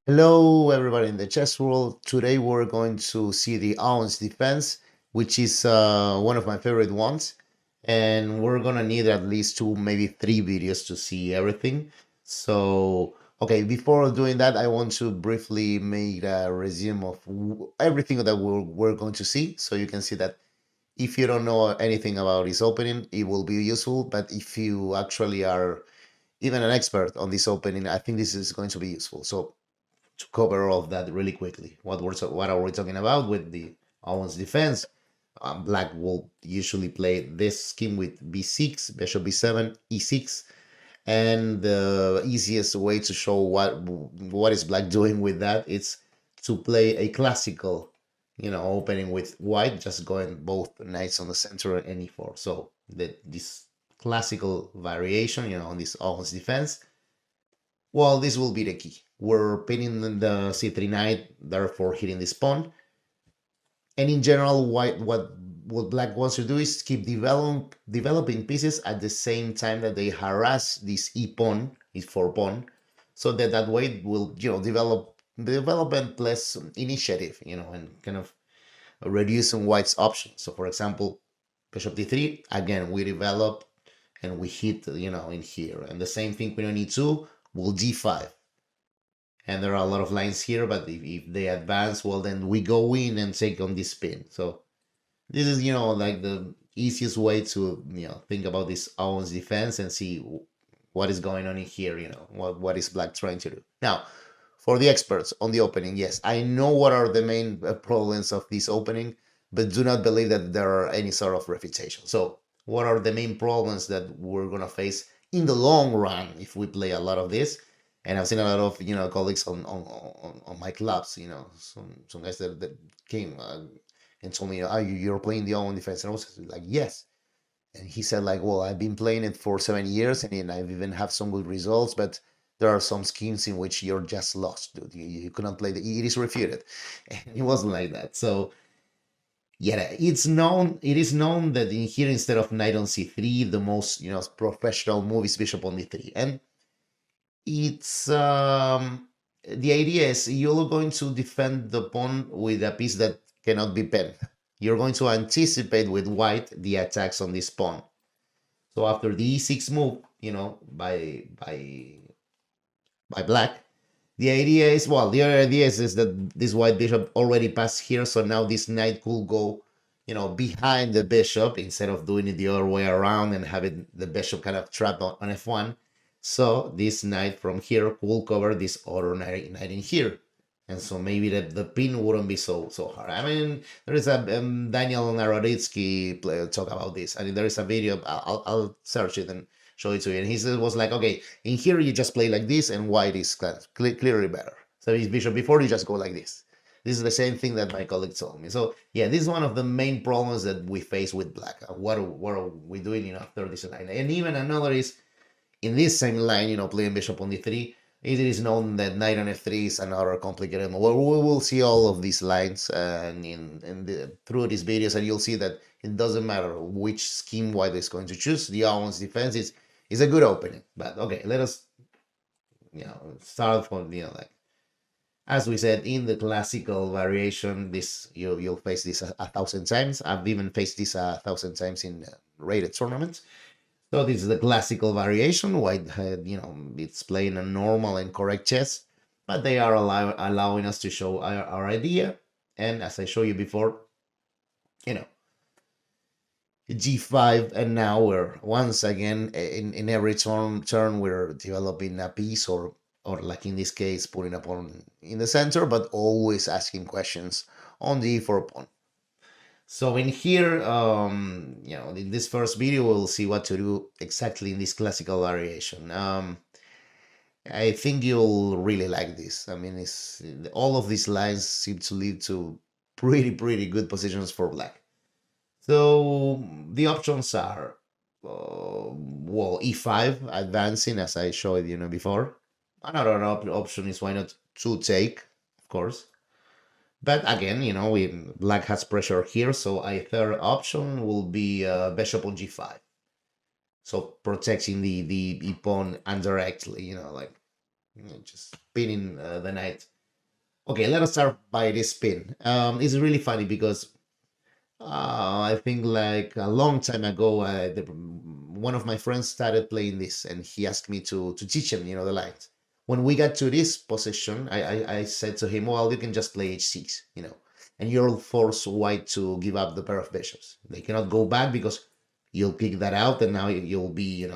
Hello, everybody in the chess world. Today we're going to see the Owens Defense, which is one of my favorite ones. And we're gonna need at least two, maybe three videos to see everything. So, okay, before doing that, I want to briefly make a resume of everything that we're going to see. So you can see that if you don't know anything about this opening, it will be useful. But if you actually are even an expert on this opening, I think this is going to be useful. So to cover all of that really quickly. What are we talking about with the Owens defense? Black will usually play this scheme with b6, bishop b7, e6, and the easiest way to show what is black doing with that is to play a classical, opening with white, just going both knights on the center and e4. So this classical variation, on this Owens defense, well, this will be the key. We're pinning the c3 knight, therefore hitting this pawn. And in general, what black wants to do is keep developing pieces at the same time that they harass this e pawn, e4 pawn, so that way it will development less initiative, and kind of reducing white's options. So for example, bishop d3, again we develop and we hit in here, and the same thing queen on e2 will g5. And there are a lot of lines here, but if they advance, well, then we go in and take on this pin. So this is, like the easiest way to, think about this Owens defense and see what is going on in here, what is black trying to do. Now, for the experts on the opening, yes, I know what are the main problems of this opening, but do not believe that there are any sort of refutation. So what are the main problems that we're going to face in the long run if we play a lot of this? And I've seen a lot of colleagues on my clubs, some guys that came and told me, "Oh, you're playing the Owen defense," and I was like, "Yes." And he said, like, "Well, I've been playing it for 7 years, and I've even have some good results, but there are some schemes in which you're just lost, dude. You cannot play it is refuted," and it wasn't like that. So yeah, it is known that in here, instead of knight on c3, the most professional move is bishop on d3, and it's the idea is you're going to defend the pawn with a piece that cannot be pinned. You're going to anticipate with white the attacks on this pawn. So after the e6 move, by black, the idea is, well, the other idea is that this white bishop already passed here, so now this knight could go, behind the bishop instead of doing it the other way around and having the bishop kind of trapped on f1. So this knight from here could cover this other knight in here. And so maybe the pin wouldn't be so hard. I mean, there is a Daniel Naroditsky talk about this. I mean, there is a video. I'll search it and show it to you. And he was like, okay, in here you just play like this, and white is clearly better. So his bishop before you just go like this. This is the same thing that my colleague told me. So yeah, this is one of the main problems that we face with black. What are we doing, after this line? And even another is in this same line, playing bishop on d3. It is known that knight on f3 is another complicated move. Well, we will see all of these lines through these videos, and you'll see that it doesn't matter which scheme white is going to choose. The Owens defense is a good opening. But okay, let us start from like as we said in the classical variation. This you'll face this a thousand times. I've even faced this a thousand times in rated tournaments. So this is the classical variation. White, it's playing a normal and correct chess, but they are allowing us to show our idea. And as I showed you before, g5, and now we're once again in every turn we're developing a piece, or like in this case, putting a pawn in the center, but always asking questions on the e4 pawn. So in here, in this first video, we'll see what to do exactly in this classical variation. I think you'll really like this. I mean, all of these lines seem to lead to pretty good positions for black. So the options are, well, e5, advancing, as I showed you before. Another option is why not to take, of course. But again, black has pressure here, so a third option will be bishop on g5. So protecting the pawn indirectly, like just pinning the knight Okay, let us start by this pin. It's really funny because I think like a long time ago, one of my friends started playing this, and he asked me to teach him, the lines. When we got to this position, I said to him, "Well, you can just play h6, and you'll force white to give up the pair of bishops. They cannot go back because you'll pick that out, and now you'll be,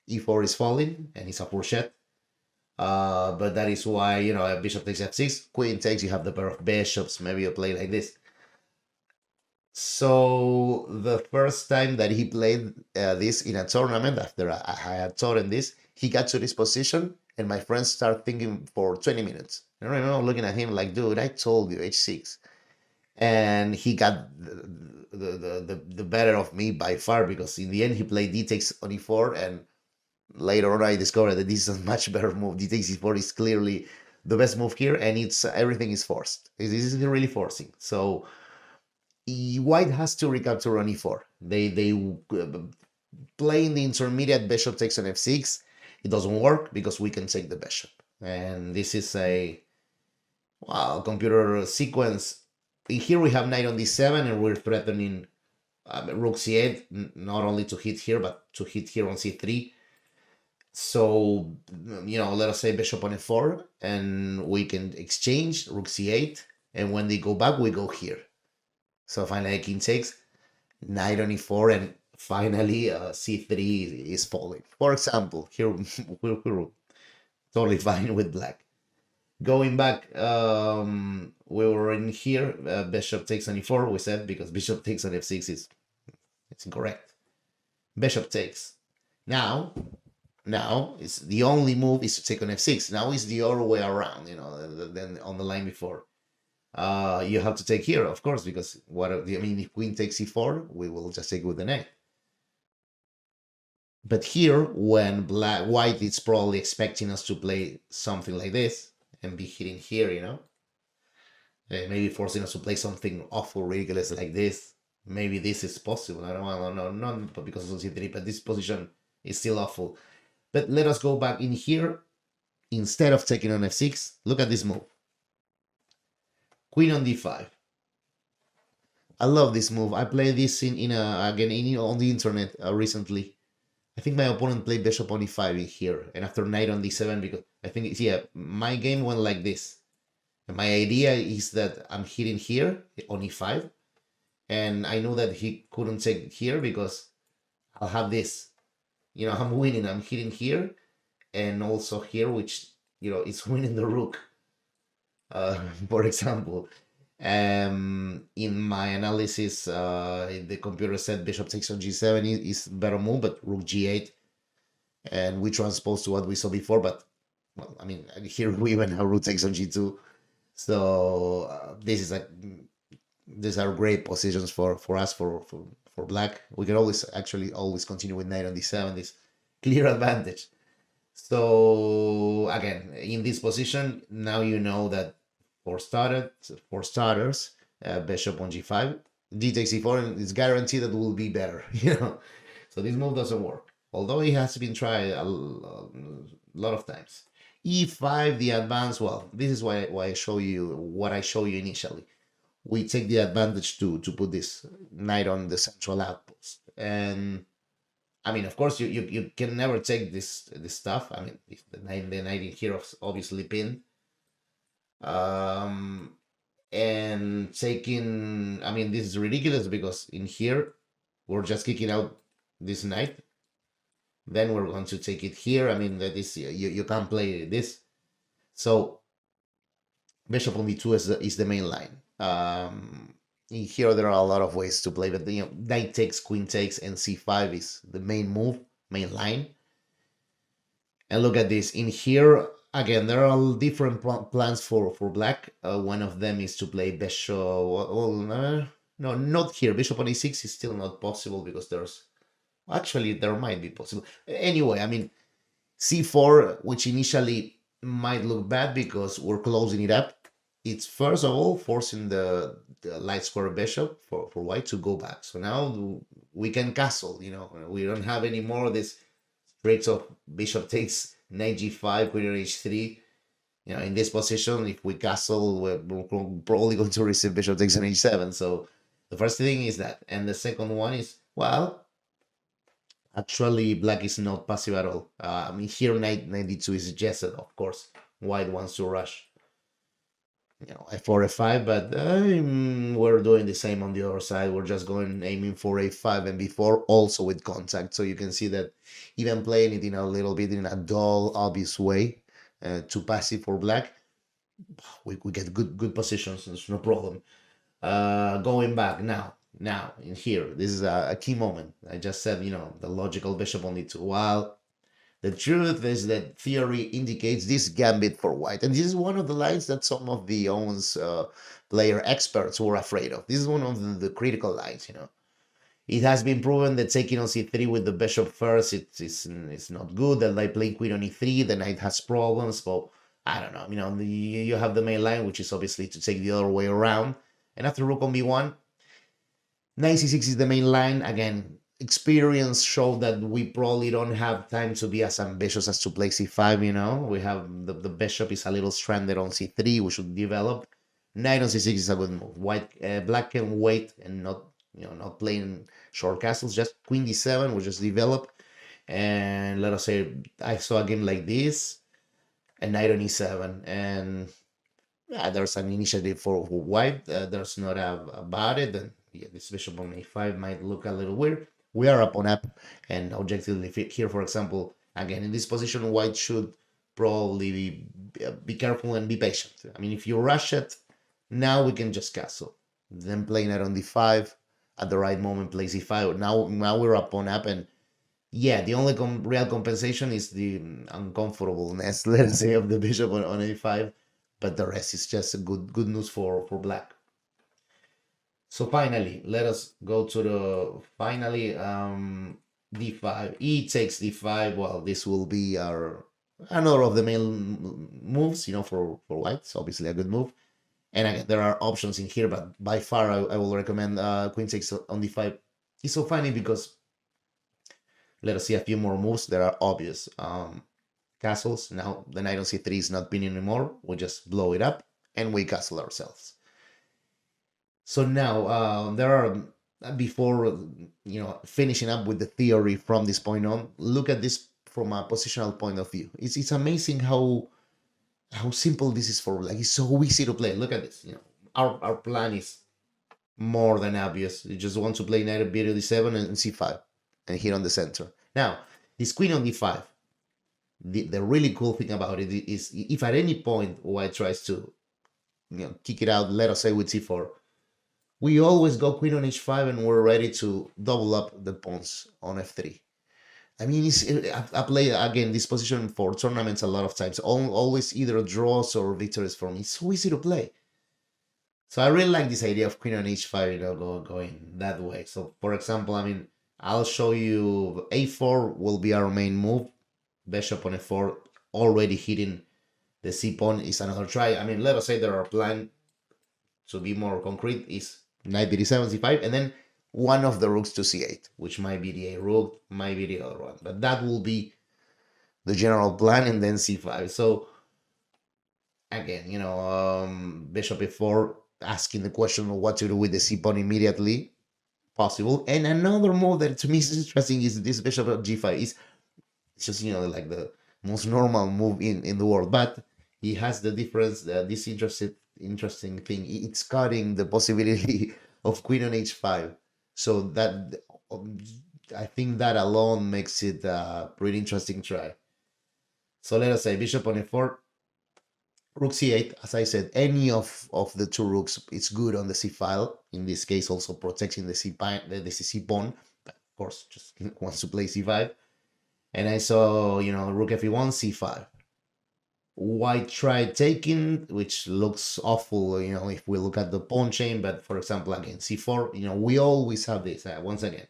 e4 is falling, and it's a fourchette. But that is why, a bishop takes f6, queen takes, you have the pair of bishops. Maybe you play like this." So the first time that he played this in a tournament, after I had taught him this, he got to this position, and my friends start thinking for 20 minutes. I remember looking at him like, "Dude, I told you h6." And he got the better of me by far, because in the end he played d takes on e4, and later on I discovered that this is a much better move. D takes e4 is clearly the best move here, and it's everything is forced. This is really forcing. So white has to recapture on e4. They playing the intermediate bishop takes on f6. It doesn't work because we can take the bishop, and this is a computer sequence. Here we have knight on d7, and we're threatening rook c8, not only to hit here but to hit here on c3. So let us say bishop on f4, and we can exchange rook c8, and when they go back we go here. So finally king takes, knight on e4, and finally c3 is falling. For example, here we're totally fine with black. Going back, we were in here, bishop takes on e4, we said, because bishop takes on f6 it's incorrect. Bishop takes. Now it's the only move is to take on f6. Now it's the other way around, than on the line before. You have to take here, of course, because if queen takes e4, we will just take with the knight. But here, when white is probably expecting us to play something like this and be hitting here, maybe forcing us to play something awful, ridiculous like this. Maybe this is possible. I don't know, not because of c3, but this position is still awful. But let us go back in here. Instead of taking on f6, look at this move. Queen on d5. I love this move. I played this again on the internet recently. I think my opponent played bishop on e5 in here, and after knight on d7, because I think my game went like this. And my idea is that I'm hitting here on e5, and I know that he couldn't take here because I'll have this. I'm winning. I'm hitting here, and also here, which is winning the rook. For example, in my analysis, the computer said bishop takes on g7 is better move, but rook g8, and we transpose to what we saw before. But here we even have rook takes on g2. So these are great positions for us for black. We can always continue with knight on d7. This clear advantage. So again, in this position, now you know that for starters, bishop on g5, d takes e4, and it's guaranteed that will be better. So this move doesn't work, although it has been tried a lot of times. e5, the advance. Well, this is why I show you what I show you initially. We take the advantage to put this knight on the central outpost, and of course, you can never take this stuff. If the knight in here obviously pinned. And taking, this is ridiculous because in here, we're just kicking out this knight. Then we're going to take it here. That is, you can't play this. So bishop on d2 is the main line. In here, there are a lot of ways to play, but knight takes, queen takes, and c5 is the main move, main line. And look at this. In here, again, there are different plans for black. One of them is to play bishop. No, not here. Bishop on e6 is still not possible because there might be possible. Anyway, c4, which initially might look bad because we're closing it up. It's first of all forcing the light square bishop for white to go back. So now we can castle. We don't have any more of this tricks of bishop takes knight g5, queen on h3. in this position, if we castle, we're probably going to receive bishop takes on h7. So the first thing is that, and the second one is, well, actually black is not passive at all. I mean, here knight 92 is suggested, of course. White wants to rush, f4, f5, but we're doing the same on the other side. We're just going aiming for a5 and b4, also with contact. So you can see that even playing it in a little bit in a dull, obvious way, too passive for black, we get good positions. There's no problem. Going back now in here, this is a key moment. I just said, the logical bishop on e2. While the truth is that theory indicates this gambit for white. And this is one of the lines that some of the Owens player experts were afraid of. This is one of the critical lines, It has been proven that taking on c3 with the bishop first, it's not good. That by playing queen on e3, the knight has problems. But I don't know. You have the main line, which is obviously to take the other way around. And after rook on b1, knight c6 is the main line. Again, experience showed that we probably don't have time to be as ambitious as to play c5. We have the bishop is a little stranded on c3. We should develop. Knight on c6 is a good move. Black can wait and not playing short castles. Just queen d7 will just develop. And let us say I saw a game like this, and knight on e7, and there's an initiative for white. There's not about it. And this bishop on a5 might look a little weird. We are up on up, and objectively here, for example, again, in this position, white should probably be careful and be patient. I mean, if you rush it, now we can just castle. Then play knight on d5, at the right moment play c5. Now we're up on up, and yeah, the only real compensation is the uncomfortableness, let's say, of the bishop on a5, but the rest is just a good news for black. So finally, let us go to the d5. E takes d5. Well, this will be another of the main moves, for white. So obviously a good move. And again, there are options in here, but by far I will recommend queen takes on d5. It's so funny because let us see a few more moves that are obvious. Castles. Now the knight on c3 is not pinning anymore. We just blow it up and we castle ourselves. So now there are, before finishing up with the theory from this point on, look at this from a positional point of view. It's amazing how simple this is for black. It's so easy to play. Look at this. Our plan is more than obvious. You just want to play knight bishop d7 and c5 and hit on the center. Now this queen on d5. The really cool thing about it is if at any point white tries to kick it out, let us say with c4, we always go queen on h5 and we're ready to double up the pawns on f3. I mean, I play, again, this position for tournaments a lot of times. Always either draws or victories for me. It's so easy to play. So I really like this idea of queen on h5, going that way. So, for example, I mean, I'll show you a4 will be our main move. Bishop on f4, already hitting the c pawn is another try. I mean, let us say that our plan, to be more concrete, is knight b7, c5, and then one of the rooks to c8, which might be the a rook, might be the other one. But that will be the general plan, and then c5. So, again, bishop f4, asking the question of what to do with the c pawn immediately, possible. And another move that to me is interesting is this bishop at g5. It's just, like the most normal move in the world. But he has the difference, this interesting thing. It's cutting the possibility of queen on h5. So that, I think that alone makes it a pretty interesting try. So let us say bishop on f4, rook c8. As I said, any of the two rooks, it's good on the c file. In this case, also protecting the c pawn. But of course, just wants to play c5. And I saw, rook fe1, c5. White tried taking, which looks awful, if we look at the pawn chain. But for example, again, c4, we always have this, once again.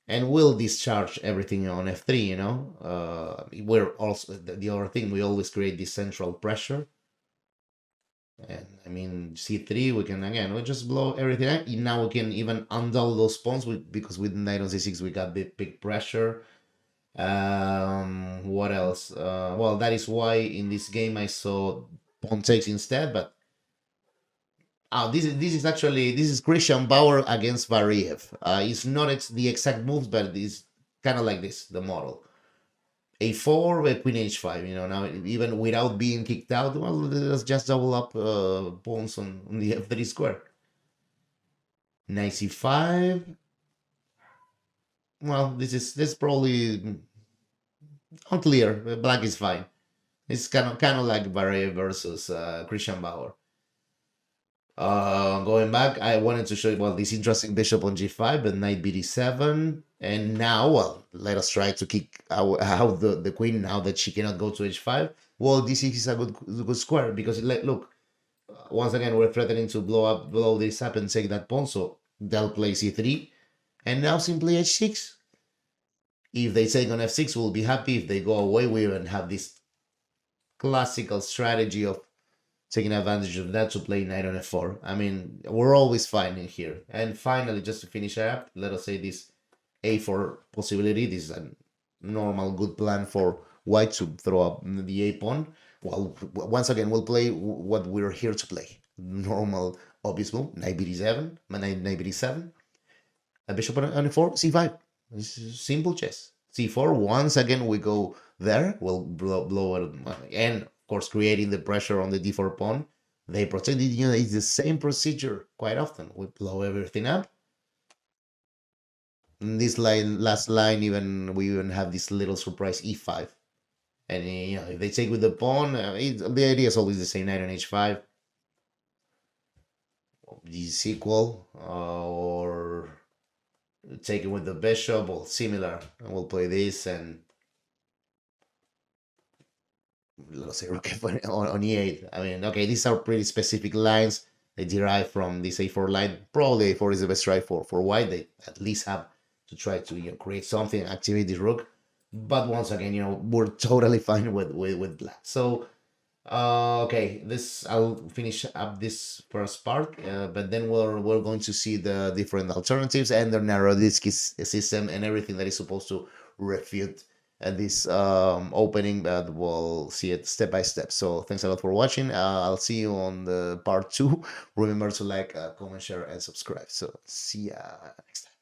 And we'll discharge everything on f3, we're also, the other thing, we always create this central pressure. And I mean, c3, we just blow everything out. Now we can even undouble those pawns because with knight on c6, we got big pressure. What else? Well, that is why in this game I saw pawn takes instead. But this is Christian Bauer against Variev. It's not the exact moves, but it's kind of like this, the model. A4 with queen h5. Now even without being kicked out, well, let's just double up pawns on the f3 square. Knight c5. Well, this is probably unclear. Black is fine. It's kind of like Barre versus Christian Bauer. Going back, I wanted to show you, well, this interesting bishop on g5, but knight bd7. And now, well, let us try to kick out the queen now that she cannot go to h5. Well, this is a good square because, look, once again, we're threatening to blow this up and take that pawn. So they'll play c3. And now simply h6. If they take on f6, we'll be happy. If they go away, we even have this classical strategy of taking advantage of that to play knight on f4. I mean, we're always fine in here. And finally, just to finish up, let us say this a4 possibility. This is a normal good plan for white to throw up the a pawn. Well, once again, we'll play what we're here to play. Normal, obvious move, knight bd7, knight bd7, a bishop on f4, c5. This is simple chess. c4, once again, we go there, we'll blow it, and of course, creating the pressure on the d4 pawn. They protect it, it's the same procedure quite often. We blow everything up. In this last line, we even have this little surprise e5. And if they take with the pawn, the idea is always the same, knight on h5. This is equal, or take it with the bishop, well, similar. And we'll play this and let's say rook on e8. I mean, okay, these are pretty specific lines. They derive from this a4 line. Probably a4 is the best try for white. They at least have to try to create something, activate the rook. But once again, we're totally fine with black. So okay, I'll finish up this first part, but then we're going to see the different alternatives and the Naroditsky system and everything that is supposed to refute this opening, but we'll see it step by step. So thanks a lot for watching. I'll see you on the part 2. Remember to like, comment, share, and subscribe. So see ya next time.